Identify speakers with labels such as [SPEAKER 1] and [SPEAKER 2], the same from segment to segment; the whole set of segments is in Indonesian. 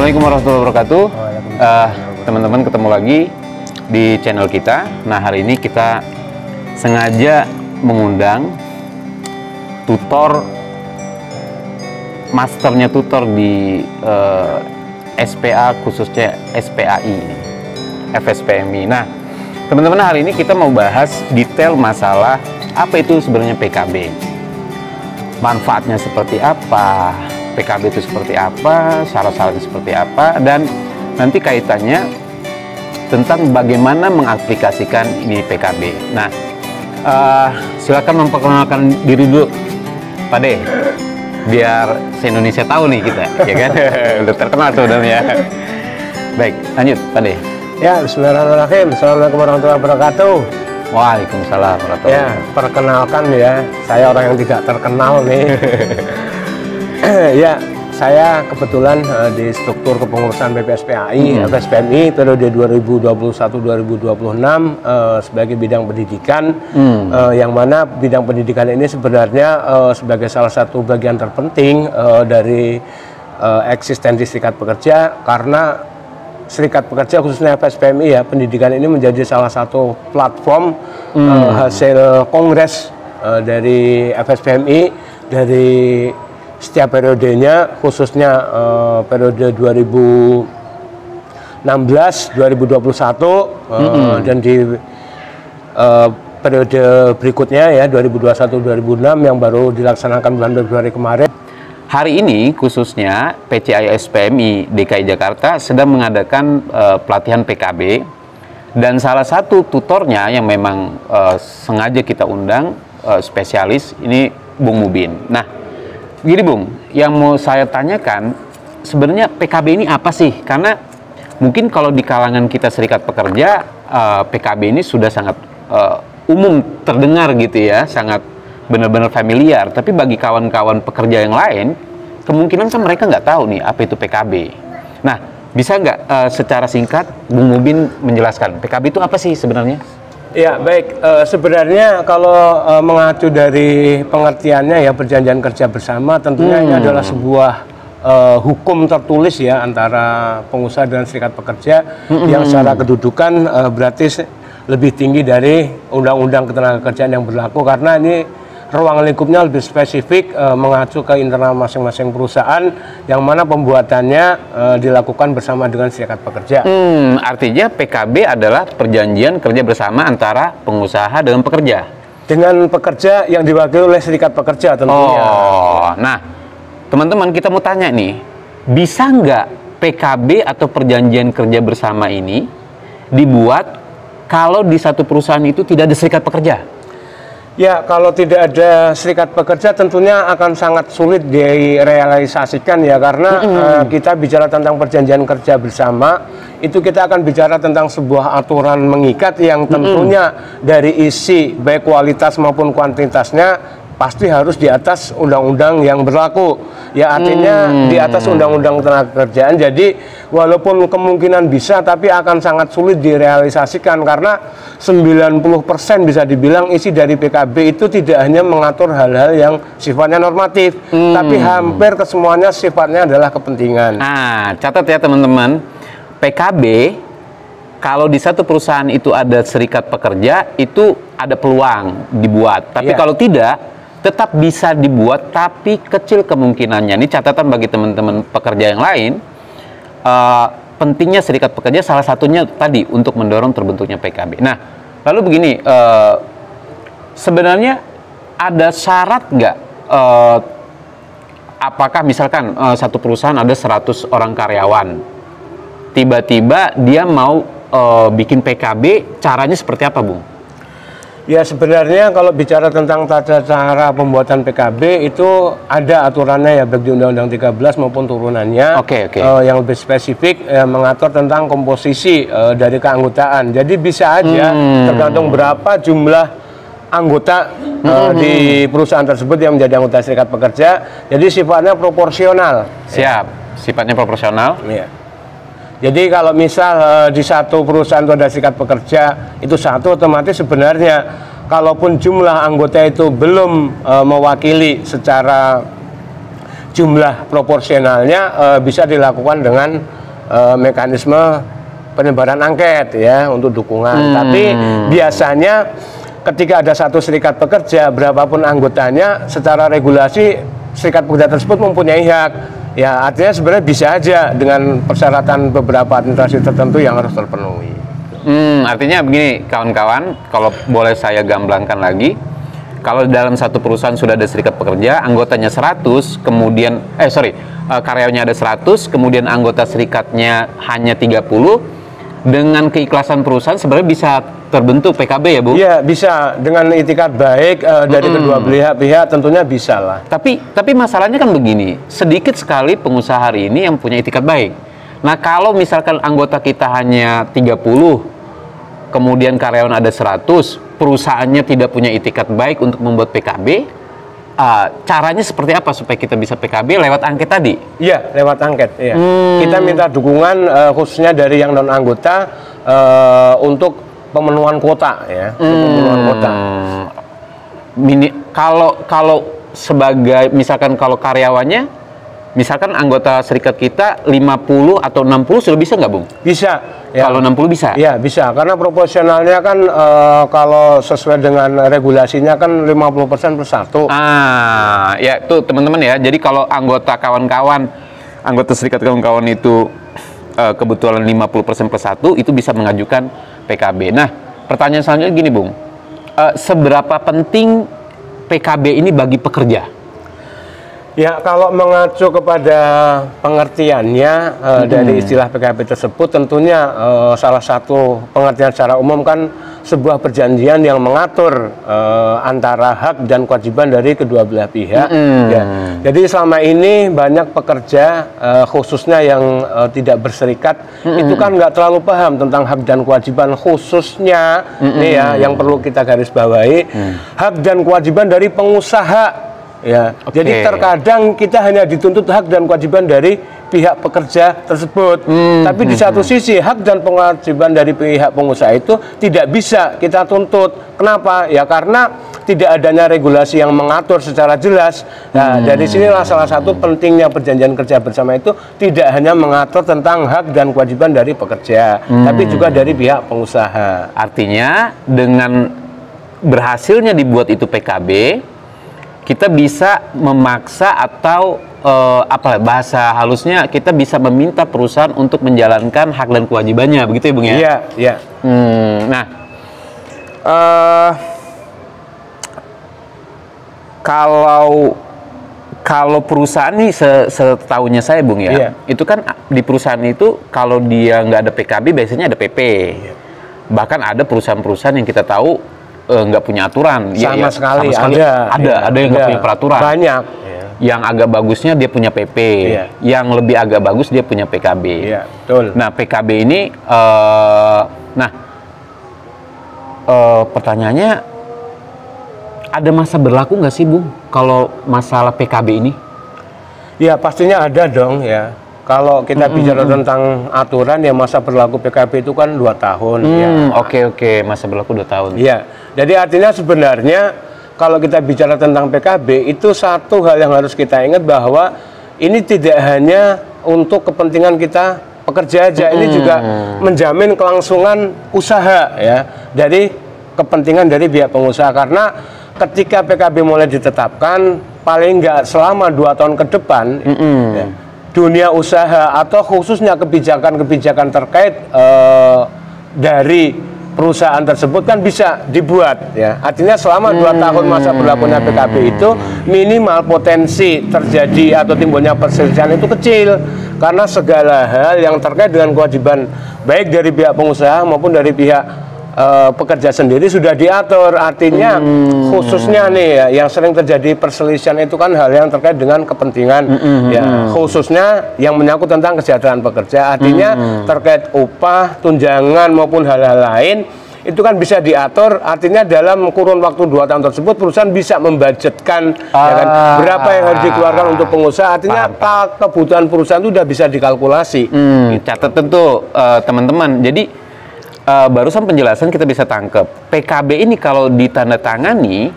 [SPEAKER 1] Assalamualaikum warahmatullahi wabarakatuh. Teman-teman ketemu lagi di channel kita. Nah, hari ini kita sengaja mengundang tutor, masternya tutor di SPA, khususnya SPAI, FSPMI. Nah, teman-teman, hari ini kita mau bahas detail masalah apa itu sebenarnya PKB, manfaatnya seperti apa, PKB itu seperti apa, syarat-syaratnya seperti apa, dan nanti kaitannya tentang bagaimana mengaplikasikan ini PKB. Nah, silakan memperkenalkan diri dulu, Pak De, biar se-Indonesia tahu nih kita, ya kan? Udah terkenal tuh dan ya. Baik, lanjut, Pak De.
[SPEAKER 2] Ya, bismillahirrahmanirrahim. Assalamualaikum warahmatullahi wabarakatuh.
[SPEAKER 1] Waalaikumsalam warahmatullahi
[SPEAKER 2] Ya, perkenalkan ya, saya orang yang tidak terkenal nih. Ya, saya kebetulan di struktur kepengurusan BPSPAI, FSPMI periode 2021-2026 sebagai bidang pendidikan, yang mana bidang pendidikan ini sebenarnya sebagai salah satu bagian terpenting dari eksistensi serikat pekerja, karena serikat pekerja khususnya FSPMI ya, pendidikan ini menjadi salah satu platform hasil kongres dari FSPMI dari setiap periodenya, khususnya periode 2016, 2021 dan di periode berikutnya ya 2021-2006 yang baru dilaksanakan bulan Februari kemarin.
[SPEAKER 1] Hari ini khususnya PCI SPMI DKI Jakarta sedang mengadakan pelatihan PKB, dan salah satu tutornya yang memang sengaja kita undang spesialis ini Bung Mubin. Nah, gini Bung, yang mau saya tanyakan sebenarnya PKB ini apa sih? Karena mungkin kalau di kalangan kita serikat pekerja PKB ini sudah sangat umum terdengar gitu ya, sangat benar-benar familiar. Tapi bagi kawan-kawan pekerja yang lain, kemungkinan kan mereka nggak tahu nih apa itu PKB. Nah, bisa nggak secara singkat Bung Mubin menjelaskan PKB itu apa sih sebenarnya?
[SPEAKER 2] Ya, baik. Sebenarnya kalau mengacu dari pengertiannya ya, perjanjian kerja bersama tentunya ini adalah sebuah hukum tertulis ya antara pengusaha dan serikat pekerja yang secara kedudukan berarti lebih tinggi dari undang-undang ketenagakerjaan yang berlaku, karena ini ruang lingkupnya lebih spesifik mengacu ke internal masing-masing perusahaan, yang mana pembuatannya dilakukan bersama dengan serikat pekerja.
[SPEAKER 1] Artinya PKB adalah perjanjian kerja bersama antara pengusaha dengan pekerja.
[SPEAKER 2] Dengan pekerja yang diwakili oleh serikat pekerja tentunya.
[SPEAKER 1] Oh, nah teman-teman, kita mau tanya nih, bisa nggak PKB atau perjanjian kerja bersama ini dibuat kalau di satu perusahaan itu tidak ada serikat pekerja?
[SPEAKER 2] Ya, kalau tidak ada serikat pekerja tentunya akan sangat sulit direalisasikan ya, karena kita bicara tentang perjanjian kerja bersama, itu kita akan bicara tentang sebuah aturan mengikat yang tentunya dari isi baik kualitas maupun kuantitasnya pasti harus di atas undang-undang yang berlaku. Ya, artinya di atas undang-undang ketenagakerjaan. Jadi walaupun kemungkinan bisa, tapi akan sangat sulit direalisasikan, karena 90% bisa dibilang isi dari PKB itu tidak hanya mengatur hal-hal yang sifatnya normatif, tapi hampir kesemuanya sifatnya adalah kepentingan.
[SPEAKER 1] Nah, catat ya teman-teman, PKB kalau di satu perusahaan itu ada serikat pekerja, itu ada peluang dibuat. Tapi kalau tidak, tetap bisa dibuat, tapi kecil kemungkinannya. Ini catatan bagi teman-teman pekerja yang lain. Pentingnya serikat pekerja salah satunya tadi untuk mendorong terbentuknya PKB. Nah, lalu begini, sebenarnya ada syarat nggak? Apakah misalkan satu perusahaan ada 100 orang karyawan, tiba-tiba dia mau bikin PKB, caranya seperti apa, Bung?
[SPEAKER 2] Ya, sebenarnya kalau bicara tentang tata cara pembuatan PKB itu ada aturannya ya, baik di Undang-Undang 13 maupun turunannya. Yang lebih spesifik mengatur tentang komposisi dari keanggotaan. Jadi bisa aja tergantung berapa jumlah anggota di perusahaan tersebut yang menjadi anggota serikat pekerja. Jadi sifatnya proporsional.
[SPEAKER 1] Siap, sifatnya proporsional.
[SPEAKER 2] Iya. Jadi kalau misal di satu perusahaan itu ada serikat pekerja itu satu, otomatis sebenarnya kalaupun jumlah anggota itu belum mewakili secara jumlah proporsionalnya bisa dilakukan dengan mekanisme penyebaran angket ya untuk dukungan. Tapi biasanya ketika ada satu serikat pekerja, berapapun anggotanya, secara regulasi serikat pekerja tersebut mempunyai hak. Ya, artinya sebenarnya bisa aja dengan persyaratan beberapa administrasi tertentu yang harus terpenuhi.
[SPEAKER 1] Artinya begini, kawan-kawan, kalau boleh saya gamblangkan lagi, kalau dalam satu perusahaan sudah ada serikat pekerja, anggotanya 100, kemudian karyawannya ada 100, kemudian anggota serikatnya hanya 30, dengan keikhlasan perusahaan sebenarnya bisa terbentuk PKB ya, Bu?
[SPEAKER 2] Iya, bisa. Dengan itikat baik dari kedua belah pihak tentunya bisa lah.
[SPEAKER 1] Tapi masalahnya kan begini, sedikit sekali pengusaha hari ini yang punya itikat baik. Nah, kalau misalkan anggota kita hanya 30, kemudian karyawan ada 100, perusahaannya tidak punya itikat baik untuk membuat PKB, caranya seperti apa supaya kita bisa PKB lewat angket tadi?
[SPEAKER 2] Iya, lewat angket. Iya. Kita minta dukungan khususnya dari yang non anggota untuk pemenuhan kuota ya. Pemenuhan kuota.
[SPEAKER 1] Kalau sebagai misalkan kalau karyawannya, misalkan anggota serikat kita 50 atau 60 sudah bisa nggak, Bung?
[SPEAKER 2] Bisa. Ya.
[SPEAKER 1] Kalau 60 bisa?
[SPEAKER 2] Ya, bisa. Karena proporsionalnya kan kalau sesuai dengan regulasinya kan 50% per 1.
[SPEAKER 1] Ya itu teman-teman ya. Jadi kalau anggota serikat kawan-kawan itu kebetulan 50% per 1, itu bisa mengajukan PKB. Nah, pertanyaan selanjutnya gini, Bung. Seberapa penting PKB ini bagi pekerja?
[SPEAKER 2] Ya, kalau mengacu kepada pengertiannya dari istilah PKB tersebut, tentunya salah satu pengertian secara umum kan sebuah perjanjian yang mengatur antara hak dan kewajiban dari kedua belah pihak. Ya. Jadi selama ini banyak pekerja khususnya yang tidak berserikat itu kan nggak terlalu paham tentang hak dan kewajiban, khususnya nih ya yang perlu kita garis bawahi, hak dan kewajiban dari pengusaha. Ya, jadi terkadang kita hanya dituntut hak dan kewajiban dari pihak pekerja tersebut. Tapi di satu sisi hak dan kewajiban dari pihak pengusaha itu tidak bisa kita tuntut. Kenapa? Ya karena tidak adanya regulasi yang mengatur secara jelas. Nah, dari sinilah salah satu pentingnya perjanjian kerja bersama itu tidak hanya mengatur tentang hak dan kewajiban dari pekerja, tapi juga dari pihak pengusaha.
[SPEAKER 1] Artinya dengan berhasilnya dibuat itu PKB, kita bisa memaksa atau bahasa halusnya kita bisa meminta perusahaan untuk menjalankan hak dan kewajibannya, begitu ya, Bung ya?
[SPEAKER 2] Iya, iya.
[SPEAKER 1] Nah, kalau perusahaan nih setahunya saya, Bung ya, itu kan di perusahaan itu kalau dia nggak ada PKB biasanya ada PP. Bahkan ada perusahaan-perusahaan yang kita tahu nggak punya aturan,
[SPEAKER 2] sama sekali
[SPEAKER 1] ada yang nggak punya peraturan,
[SPEAKER 2] banyak.
[SPEAKER 1] Yang agak bagusnya dia punya PP, yang lebih agak bagus dia punya PKB.
[SPEAKER 2] Betul.
[SPEAKER 1] Nah, PKB ini, pertanyaannya ada masa berlaku nggak sih, Bung, kalau masalah PKB ini?
[SPEAKER 2] Ya pastinya ada dong ya. Kalau kita bicara tentang aturan, ya masa berlaku PKB itu kan 2 tahun.
[SPEAKER 1] Oke, masa berlaku 2 tahun.
[SPEAKER 2] Iya, jadi artinya sebenarnya kalau kita bicara tentang PKB, itu satu hal yang harus kita ingat bahwa ini tidak hanya untuk kepentingan kita pekerja aja, ini juga menjamin kelangsungan usaha ya, dari kepentingan dari pihak pengusaha. Karena ketika PKB mulai ditetapkan, paling nggak selama 2 tahun ke depan, ya, dunia usaha atau khususnya kebijakan-kebijakan terkait dari perusahaan tersebut kan bisa dibuat ya. Artinya selama 2 tahun masa berlakunya PKB itu minimal potensi terjadi atau timbulnya perselisihan itu kecil, karena segala hal yang terkait dengan kewajiban baik dari pihak pengusaha maupun dari pihak pekerja sendiri sudah diatur. Artinya khususnya nih ya, yang sering terjadi perselisihan itu kan hal yang terkait dengan kepentingan ya, khususnya yang menyangkut tentang kesejahteraan pekerja. Artinya terkait upah, tunjangan maupun hal-hal lain itu kan bisa diatur. Artinya dalam kurun waktu 2 tahun tersebut perusahaan bisa membudgetkan ya kan, berapa yang harus dikeluarkan untuk pengusaha. Artinya kebutuhan perusahaan itu sudah bisa dikalkulasi.
[SPEAKER 1] Catat tentu teman-teman. Jadi barusan penjelasan kita bisa tangkap, PKB ini kalau ditandatangani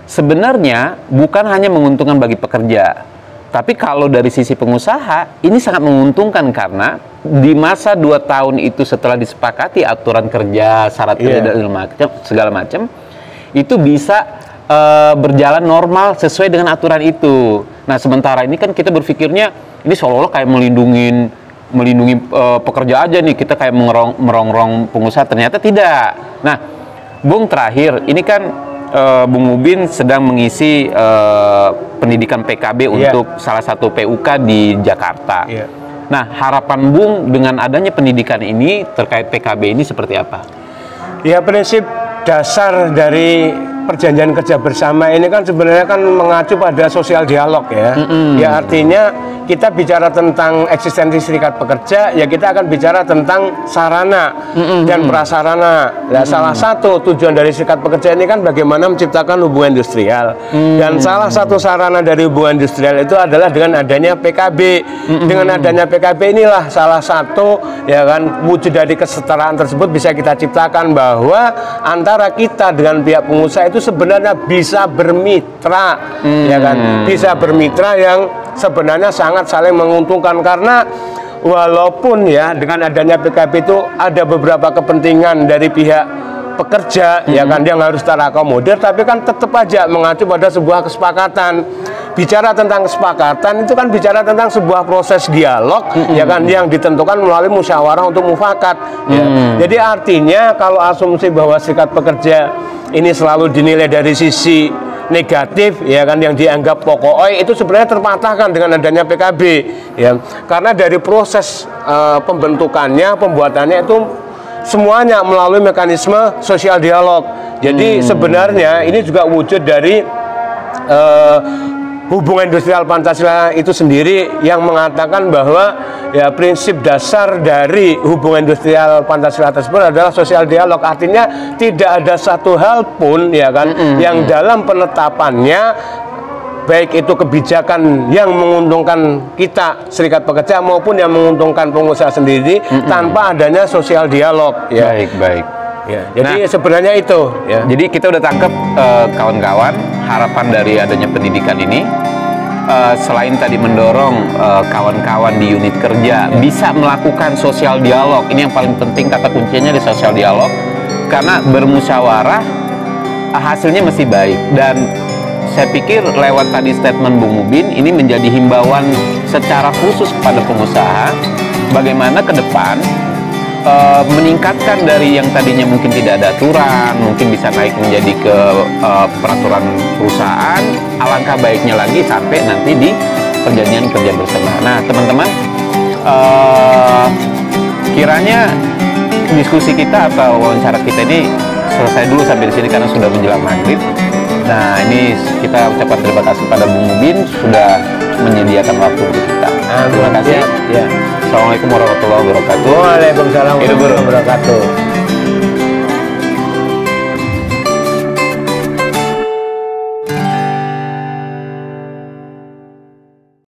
[SPEAKER 1] sebenarnya bukan hanya menguntungkan bagi pekerja, Tapi kalau dari sisi pengusaha, ini sangat menguntungkan karena di masa 2 tahun itu setelah disepakati aturan kerja, syarat kerja dan segala macam, itu bisa berjalan normal sesuai dengan aturan itu. Nah, sementara ini kan kita berpikirnya ini seolah-olah kayak melindungi pekerja aja nih, kita kayak merongrong pengusaha, ternyata tidak. Nah, Bung, terakhir, ini kan Bung Mubin sedang mengisi pendidikan PKB untuk salah satu PUK di Jakarta. Nah, harapan Bung dengan adanya pendidikan ini terkait PKB ini seperti apa?
[SPEAKER 2] Ya, prinsip dasar dari perjanjian kerja bersama ini kan sebenarnya kan mengacu pada sosial dialog ya. Ya, artinya kita bicara tentang eksistensi serikat pekerja, ya kita akan bicara tentang sarana dan prasarana. Nah, salah satu tujuan dari serikat pekerja ini kan bagaimana menciptakan hubungan industrial. Dan salah satu sarana dari hubungan industrial itu adalah dengan adanya PKB. Dengan adanya PKB inilah salah satu ya kan wujud dari kesetaraan tersebut bisa kita ciptakan, bahwa antara kita dengan pihak pengusaha itu sebenarnya bisa bermitra, ya kan, bisa bermitra yang sebenarnya sangat saling menguntungkan, karena walaupun ya dengan adanya PKB itu ada beberapa kepentingan dari pihak pekerja ya kan yang harus terakomodir, tapi kan tetap aja mengacu pada sebuah kesepakatan. Bicara tentang kesepakatan itu kan bicara tentang sebuah proses dialog ya kan yang ditentukan melalui musyawarah untuk mufakat ya. Jadi artinya kalau asumsi bahwa serikat pekerja ini selalu dinilai dari sisi negatif ya kan yang dianggap pokok itu sebenarnya terpatahkan dengan adanya PKB ya, karena dari proses pembentukannya, pembuatannya itu semuanya melalui mekanisme sosial dialog. Jadi sebenarnya ini juga wujud dari hubungan industrial Pancasila itu sendiri yang mengatakan bahwa ya prinsip dasar dari hubungan industrial Pancasila tersebut adalah sosial dialog. Artinya tidak ada satu hal pun ya kan yang dalam penetapannya, baik itu kebijakan yang menguntungkan kita serikat pekerja maupun yang menguntungkan pengusaha sendiri tanpa adanya sosial dialog ya.
[SPEAKER 1] Baik.
[SPEAKER 2] Ya, jadi sebenarnya itu ya.
[SPEAKER 1] Jadi kita udah tangkap kawan-kawan, harapan dari adanya pendidikan ini selain tadi mendorong kawan-kawan di unit kerja bisa melakukan sosial dialog. Ini yang paling penting, kata kuncinya di sosial dialog, karena bermusyawarah hasilnya mesti baik. Dan saya pikir lewat tadi statement Bung Mubin ini menjadi himbauan secara khusus kepada pengusaha bagaimana ke depan meningkatkan dari yang tadinya mungkin tidak ada aturan, mungkin bisa naik menjadi ke peraturan perusahaan. Alangkah baiknya lagi sampai nanti di perjanjian kerja bersama. Nah, teman-teman, kiranya diskusi kita atau wawancara kita ini selesai dulu sampai di sini karena sudah menjelang maghrib. Nah, ini kita ucapkan terima kasih pada Bung Mubin sudah menyediakan waktu untuk kita. Terima kasih.
[SPEAKER 2] Ya.
[SPEAKER 1] Assalamualaikum warahmatullahi wabarakatuh.
[SPEAKER 2] Waalaikumsalam warahmatullahi wabarakatuh.